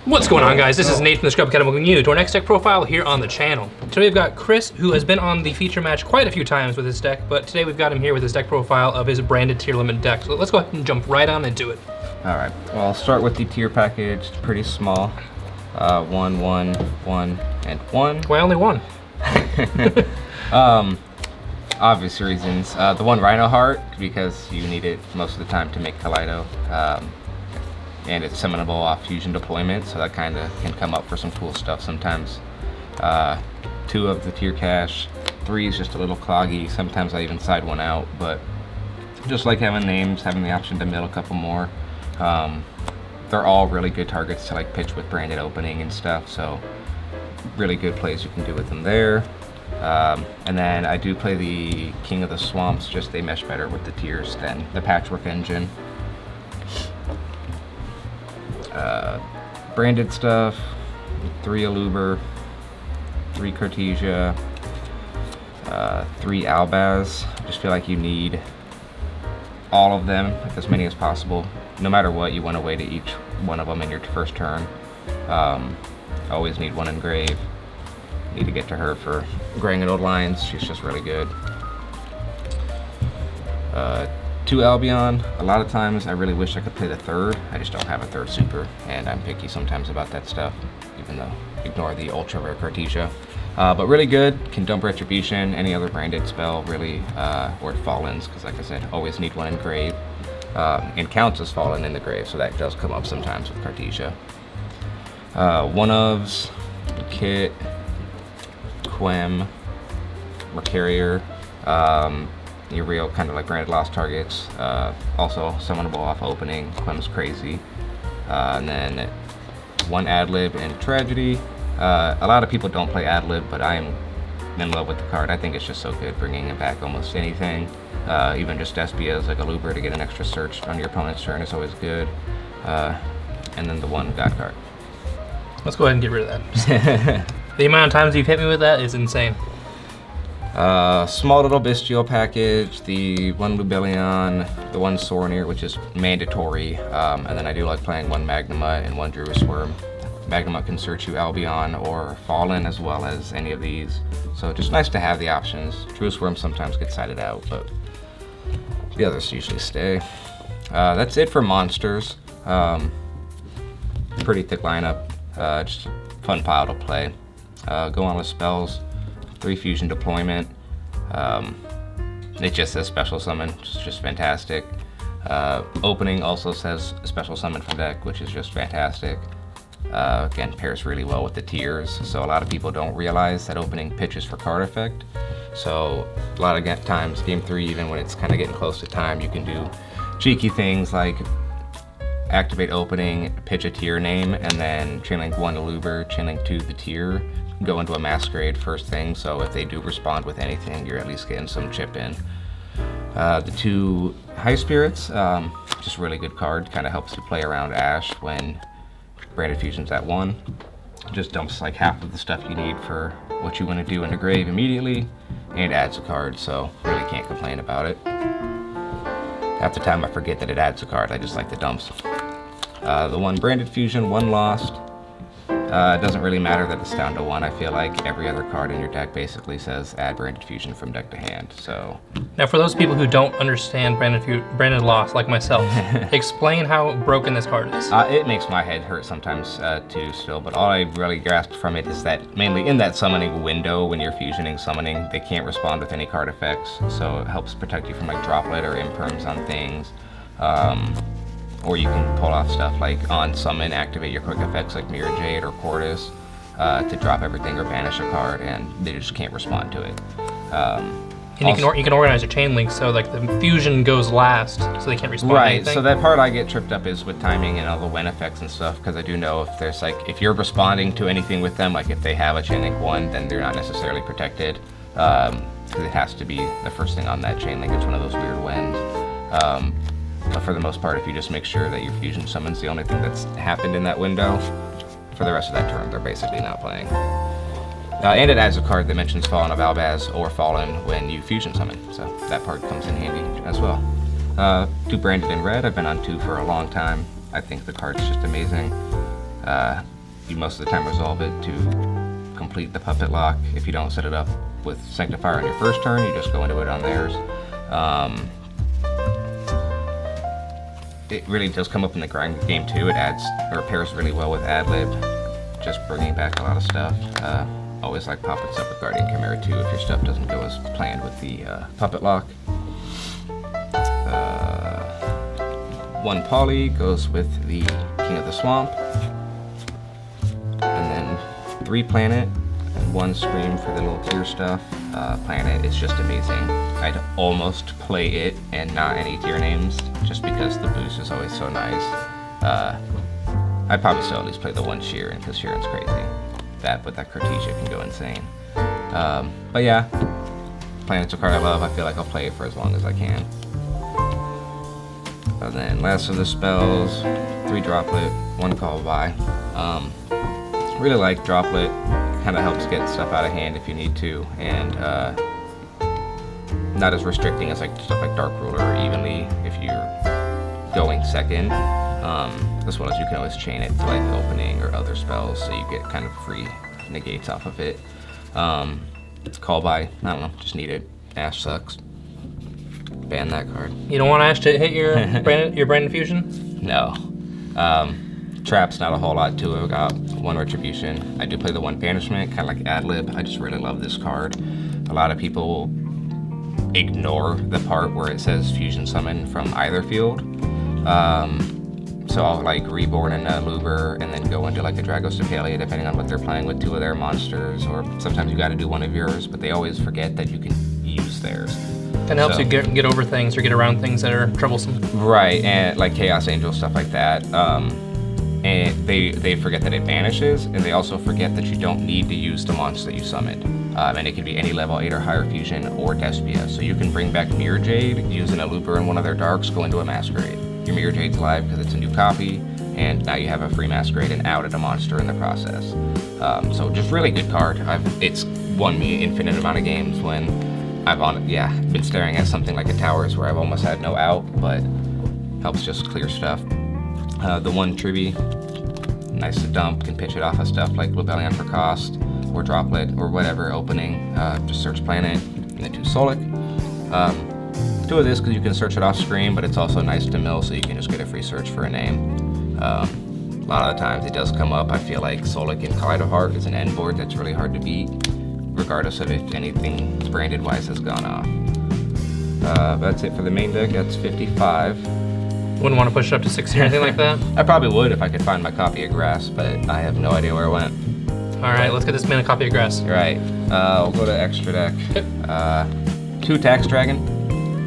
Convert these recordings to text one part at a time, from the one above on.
What's going on, guys? This is Nate from the Scrub Academy, welcoming you to our next deck profile here on the channel. Today we've got Chris, who has been on the feature match quite a few times with his deck, but today we've got him here with his deck profile of his Branded Tearlament deck. So let's go ahead and jump right on into it. All right, well, I'll start with the tier package. It's pretty small. 1, 1, 1, and 1. Why only one? Obvious reasons. The one Rhino Heart, because you need it most of the time to make Kaleido. And it's summonable off fusion deployment, so that kind of can come up for some cool stuff sometimes. 2 of the tier cache. 3 is just a little cloggy. Sometimes I even side one out, but just like having names, having the option to mill a couple more. They're all really good targets to like pitch with branded opening and stuff, so really good plays you can do with them there. And then I do play the King of the Swamps, just they mesh better with the tiers than the Patchwork Engine. Branded stuff, 3 Aluber, 3 Cartesia, 3 Albaz. I just feel like you need all of them, like as many as possible. No matter what, you want to wait to each one of them in your first turn. Always need 1 Engrave. Need to get to her for graying and old lines. She's just really good. 2 Albion. A lot of times I really wish I could play the 3rd. I just don't have a 3rd super, and I'm picky sometimes about that stuff, even though ignore the ultra rare Cartesia. But really good. Can dump Retribution, any other branded spell really, or Fallens, because like I said, always need 1 Engrave. And counts as Fallen in the grave, so that does come up sometimes with Cartesia. 1-ofs, Kit, Quem, Mercurier, your real kind of like branded lost targets. Also summonable off opening. Quem's crazy. And then 1 Adlib and Tragedy. A lot of people don't play Adlib, but I am in love with the card. I think it's just so good, bringing it back almost anything. Even just Despia's like a Looper to get an extra search on your opponent's turn is always good. And then the 1 God card. Let's go ahead and get rid of that. The amount of times you've hit me with that is insane. Small little Bestial package, the 1 Lubellion, the 1 Sornir, which is mandatory, and then I do like playing 1 Magnuma and 1 Druid Worm. Magnuma can search you Albion or Fallen as well as any of these, so just nice to have the options. Druid Worm sometimes gets sided out, but the others usually stay. That's it for monsters. Pretty thick lineup, just a fun pile to play. Go on with spells. 3 fusion deployment. It just says special summon, which is just fantastic. Opening also says special summon from deck, which is just fantastic. Again, pairs really well with the tiers, so a lot of people don't realize that opening pitches for card effect. So a lot of times, game 3, even when it's kind of getting close to time, you can do cheeky things like activate opening, pitch a tier name, and then chainlink 1 to Luber, chainlink 2 the tier, go into a Masquerade first thing, so if they do respond with anything, you're at least getting some chip in. The 2 High Spirits, just really good card, kind of helps you play around Ash when Branded Fusion's at 1. Just dumps like half of the stuff you need for what you want to do in the grave immediately, and adds a card, so really can't complain about it. Half the time I forget that it adds a card, I just like the dumps. The 1 Branded Fusion, 1 Lost. It doesn't really matter that it's down to 1. I feel like every other card in your deck basically says add Branded Fusion from deck to hand, so. Now for those people who don't understand Branded Lost, like myself, explain how broken this card is. It makes my head hurt sometimes too still, but all I really grasped from it is that mainly in that summoning window when you're fusioning summoning, they can't respond with any card effects, so it helps protect you from like droplet or imperms on things. Or you can pull off stuff like on summon, activate your quick effects like Mirror Jade or Cordis to drop everything or banish a card, and they just can't respond to it. And you can organize your chain links so like the fusion goes last, so they can't respond to anything. Right, so that part I get tripped up is with timing and all the when effects and stuff, because I do know if there's like, if you're responding to anything with them, like if they have a chain link 1, then they're not necessarily protected, because it has to be the first thing on that chain link. It's one of those weird wins. But for the most part, if you just make sure that your fusion summon's the only thing that's happened in that window, for the rest of that turn, they're basically not playing. And it adds a card that mentions Fallen of Albaz or Fallen when you fusion summon, so that part comes in handy as well. 2 Branded in red. I've been on 2 for a long time. I think the card's just amazing. you most of the time resolve it to complete the puppet lock. If you don't set it up with Sanctifier on your first turn, you just go into it on theirs. It really does come up in the grind game too. It adds, or pairs really well with Ad-lib, just bringing back a lot of stuff. Always like popping stuff with Guardian Chimera too if your stuff doesn't go as planned with the puppet lock. One Poly goes with the King of the Swamp, and then 3 Planet and 1 Scream for the little tier stuff. Planet is just amazing. I'd almost play it and not any tier names just because the boost is always so nice. I'd probably still at least play the 1 Sheeran because Sheeran's crazy. That, but that Cortesia can go insane. But yeah, Planet's a card I love. I feel like I'll play it for as long as I can. And then last of the spells, 3 Droplet, 1 Call By. Really like Droplet. Kind of helps get stuff out of hand if you need to, and not as restricting as like stuff like Dark Ruler or Evenly if you're going second. As well as you can always chain it to like opening or other spells, so you get kind of free negates off of it. Call By, I don't know, just need it. Ash sucks. Ban that card. You don't want Ash to hit your Branded Fusion? No. Trap's not a whole lot to it. I got 1 Retribution. I do play the 1 Banishment, kind of like Ad-lib. I just really love this card. A lot of people ignore the part where it says Fusion Summon from either field. So I'll like Reborn in a Luber and then go into like a Dragostapelia depending on what they're playing with 2 of their monsters, or sometimes you gotta do 1 of yours, but they always forget that you can use theirs. Kind of helps you get over things or get around things that are troublesome. Right, and like Chaos Angel, stuff like that. And they forget that it banishes, and they also forget that you don't need to use the monster that you summoned. And it can be any level 8 or higher fusion or Despia. So you can bring back Mirror Jade, using a Looper in one of their darks, go into a Masquerade. Your Mirror Jade's alive because it's a new copy, and now you have a free Masquerade and outed a monster in the process. So just really good card. It's won me an infinite amount of games when I've been staring at something like a Towers where I've almost had no out, but helps just clear stuff. The 1 Tribby, nice to dump, can pitch it off of stuff like Lubellion for cost, or Droplet, or whatever, opening, just search Planet, and then 2 Solic. 2 of this because you can search it off screen, but it's also nice to mill so you can just get a free search for a name. A lot of the times it does come up. I feel like Solic and Kaleido Heart is an end board that's really hard to beat, regardless of if anything branded wise has gone off. That's it for the main deck. That's 55. Wouldn't want to push it up to 60 or anything like that? I probably would if I could find my copy of Grass, but I have no idea where it went. Alright, let's get this man a copy of Grass. Right. We'll go to extra deck. Yep. 2 Tax Dragon.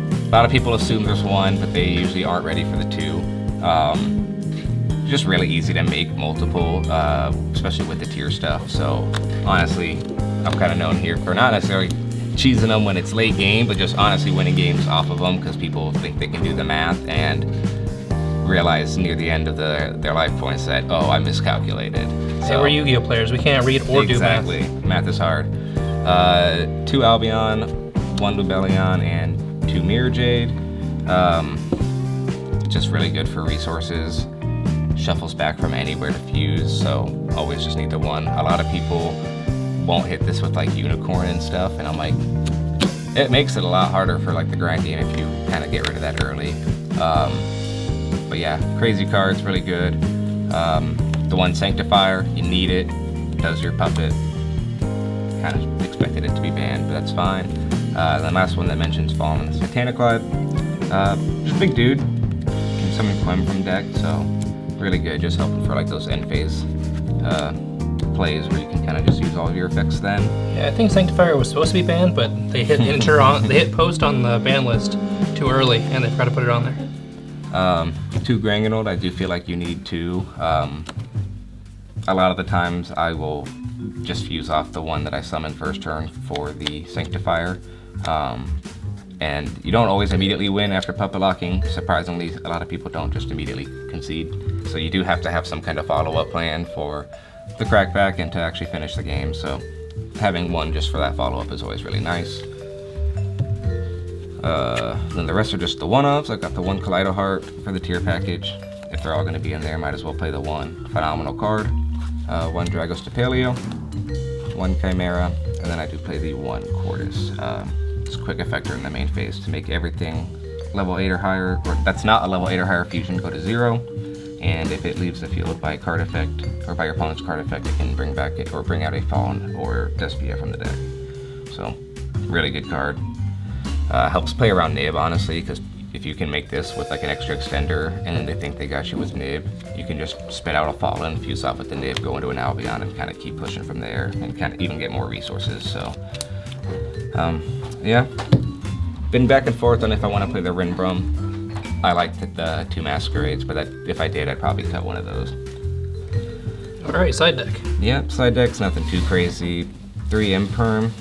A lot of people assume there's 1, but they usually aren't ready for the 2. Just really easy to make multiple, especially with the tier stuff. So honestly, I'm kind of known here for not necessarily cheesing them when it's late game, but just honestly winning games off of them because people think they can do the math and realize near the end of their life points that, oh, I miscalculated. So we're Yu-Gi-Oh players. We can't read or do math. Exactly. Math is hard. 2 Albion, 1 Lubellion, and 2 Mirror Jade. Just really good for resources. Shuffles back from anywhere to fuse, so always just need the 1. A lot of people won't hit this with like Unicorn and stuff, and I'm like, it makes it a lot harder for like the grind game if you kind of get rid of that early. But yeah, crazy cards, really good. The 1 Sanctifier, you need it. Does your puppet. Kind of expected it to be banned, but that's fine. The last one that mentions Fallen Titaniclad. Just a big dude. Can summon Quem from deck, so really good. Just helping for like those end phase plays where you can kind of just use all of your effects then. Yeah, I think Sanctifier was supposed to be banned, but they hit they hit post on the ban list too early, and they forgot to put it on there. 2 Grangenold, I do feel like you need 2. A lot of the times I will just fuse off the 1 that I summon first turn for the Sanctifier. And you don't always immediately win after puppet locking. Surprisingly, a lot of people don't just immediately concede. So you do have to have some kind of follow-up plan for the crackback and to actually finish the game. So having 1 just for that follow-up is always really nice. Then the rest are just the one-offs. I got the 1 Kaleido Heart for the tier package. If if they're all going to be in there, might as well play the one. Phenomenal card. 1 Dragos to Paleo, 1 Chimera, and then I do play the 1 Cordis. It's a quick effector in the main phase to make everything level 8 or higher, or that's not a level 8 or higher fusion, go to 0. And if it leaves the field by card effect, or by your opponent's card effect, it can bring back it or bring out a Fallen or Despia from the deck. So, really good card. Helps play around Nib, honestly, because if you can make this with like an extra extender and then they think they got you with Nib, you can just spit out a Fallen, fuse off with the Nib, go into an Albion, and kind of keep pushing from there, and kind of even get more resources. So, yeah. Been back and forth on if I want to play the Rinbrum. I like the 2 Masquerades, but if I did, I'd probably cut one of those. All right, side deck. Yep, side deck's nothing too crazy. 3 Imperm,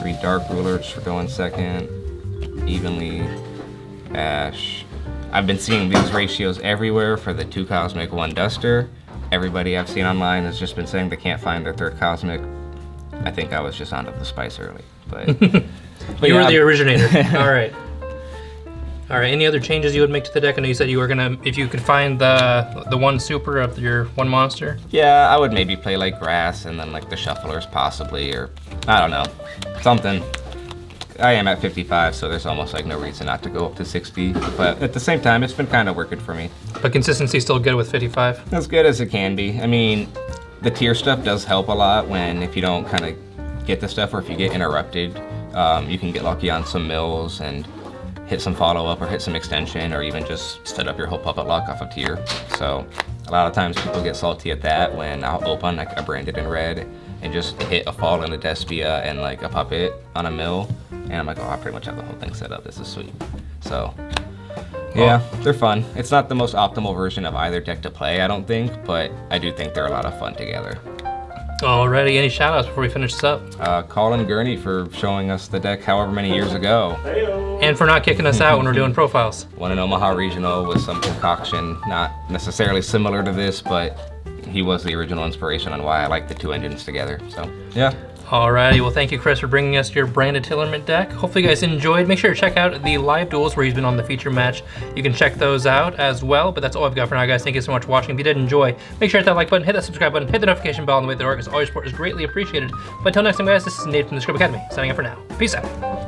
3 Dark Rulers for going second, evenly, Ash. I've been seeing these ratios everywhere for the 2 Cosmic, 1 Duster. Everybody I've seen online has just been saying they can't find their 3rd Cosmic. I think I was just onto the spice early, but... but you yeah, were the originator. All right. All right, any other changes you would make to the deck? I know you said you were gonna, if you could find the 1 super of your 1 monster. Yeah, I would maybe play like Grass and then like the Shufflers possibly, or I don't know, something. I am at 55, so there's almost like no reason not to go up to 60. But at the same time, it's been kind of working for me. But consistency's still good with 55? As good as it can be. I mean, the tier stuff does help a lot when if you don't kind of get the stuff or if you get interrupted, you can get lucky on some mills and hit some follow-up or hit some extension or even just set up your whole puppet lock off of tier. So a lot of times people get salty at that when I'll open like a Branded in red and just hit a fall and a Despia and like a puppet on a mill. And I'm like, oh, I pretty much have the whole thing set up. This is sweet. So yeah, they're fun. It's not the most optimal version of either deck to play, I don't think, but I do think they're a lot of fun together. Alrighty, any shout-outs before we finish this up? Colin Gurney for showing us the deck however many years ago. And for not kicking us out when we're doing profiles. Won an Omaha Regional with some concoction, not necessarily similar to this, but he was the original inspiration on why I like the 2 engines together, so yeah. Alrighty, well thank you Chris for bringing us your Branded Tearlament deck. Hopefully you guys enjoyed. Make sure to check out the live duels where he's been on the feature match. You can check those out as well, but that's all I've got for now guys. Thank you so much for watching. If you did enjoy, make sure to hit that like button, hit that subscribe button, hit the notification bell on the way to the work, as all your support is greatly appreciated. But until next time guys, this is Nate from the Script Academy, signing up for now. Peace out.